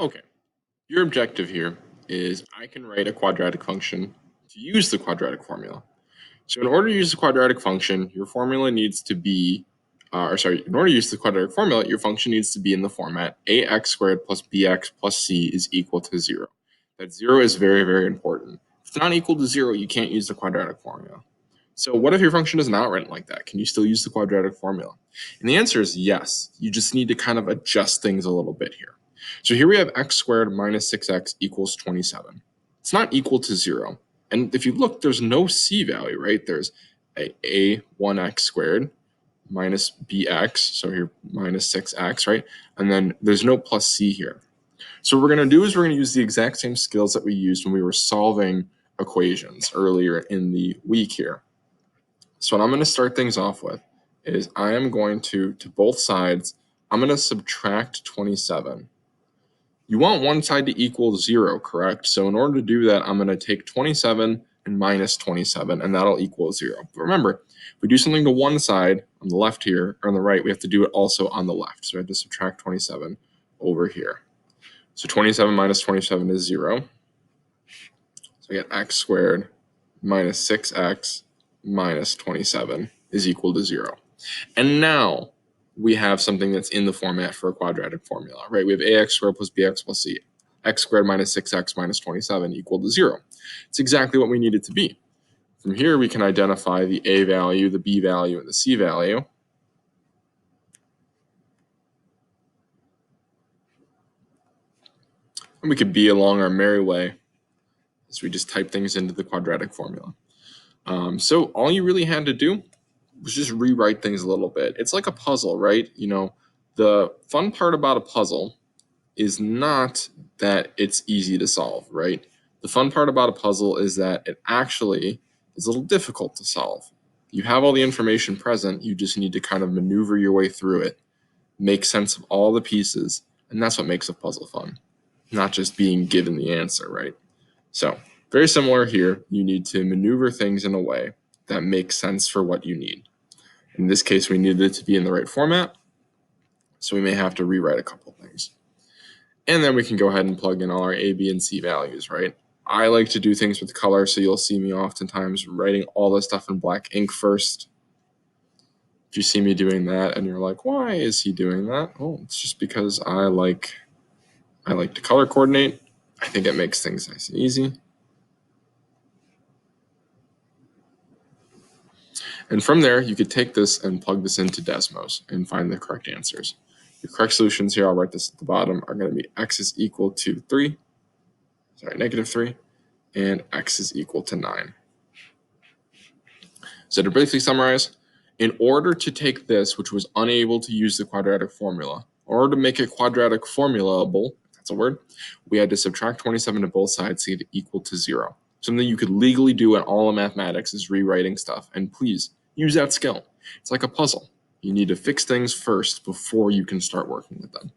Okay, your objective here is I can write a quadratic function to use the quadratic formula. So in order to use the quadratic function, your formula needs to be, in order to use the quadratic formula, your function needs to be in the format ax squared plus bx plus c is equal to 0. That 0 is very, very important. If it's not equal to 0, you can't use the quadratic formula. So what if your function is not written like that? Can you still use the quadratic formula? And the answer is yes. You just need to kind of adjust things a little bit here. So here we have x squared minus 6x equals 27. It's not equal to 0. And if you look, there's no c value, right? There's a 1x squared minus bx, so here minus 6x, right? And then there's no plus c here. So what we're going to do is we're going to use the exact same skills that we used when we were solving equations earlier in the week here. So what I'm going to start things off with is I am going to both sides, I'm going to subtract 27. You want one side to equal 0, correct? So in order to do that, I'm going to take 27 and minus 27, and that'll equal 0. But remember, if we do something to one side on the left here, or on the right, we have to do it also on the left. So I have to subtract 27 over here. So 27 minus 27 is 0. So I get x squared minus 6x minus 27 is equal to 0. And now we have something that's in the format for a quadratic formula, right? We have ax squared plus bx plus c. X squared minus 6x minus 27 equal to 0. It's exactly what we need it to be. From here, we can identify the a value, the b value, and the c value. And we could be along our merry way as we just type things into the quadratic formula. So all you really had to do was just rewrite things a little bit. It's like a puzzle, right? You know, the fun part about a puzzle is not that it's easy to solve, right? The fun part about a puzzle is that it actually is a little difficult to solve. You have all the information present, you just need to kind of maneuver your way through it, make sense of all the pieces, and that's what makes a puzzle fun, not just being given the answer, right? So, very similar here, you need to maneuver things in a way that makes sense for what you need. In this case, we needed it to be in the right format, so we may have to rewrite a couple things. And then we can go ahead and plug in all our A, B, and C values, right? I like to do things with color, so you'll see me oftentimes writing all this stuff in black ink first. If you see me doing that and you're like, why is he doing that? Well, it's just because I like to color coordinate. I think it makes things nice and easy. And from there, you could take this and plug this into Desmos and find the correct answers. The correct solutions here, I'll write this at the bottom, are going to be x is equal to negative 3, and x is equal to 9. So to briefly summarize, in order to take this, which was unable to use the quadratic formula, in order to make it quadratic formulable, that's a word, we had to subtract 27 to both sides to get it equal to 0. Something you could legally do in all of mathematics is rewriting stuff, and please use that skill. It's like a puzzle. You need to fix things first before you can start working with them.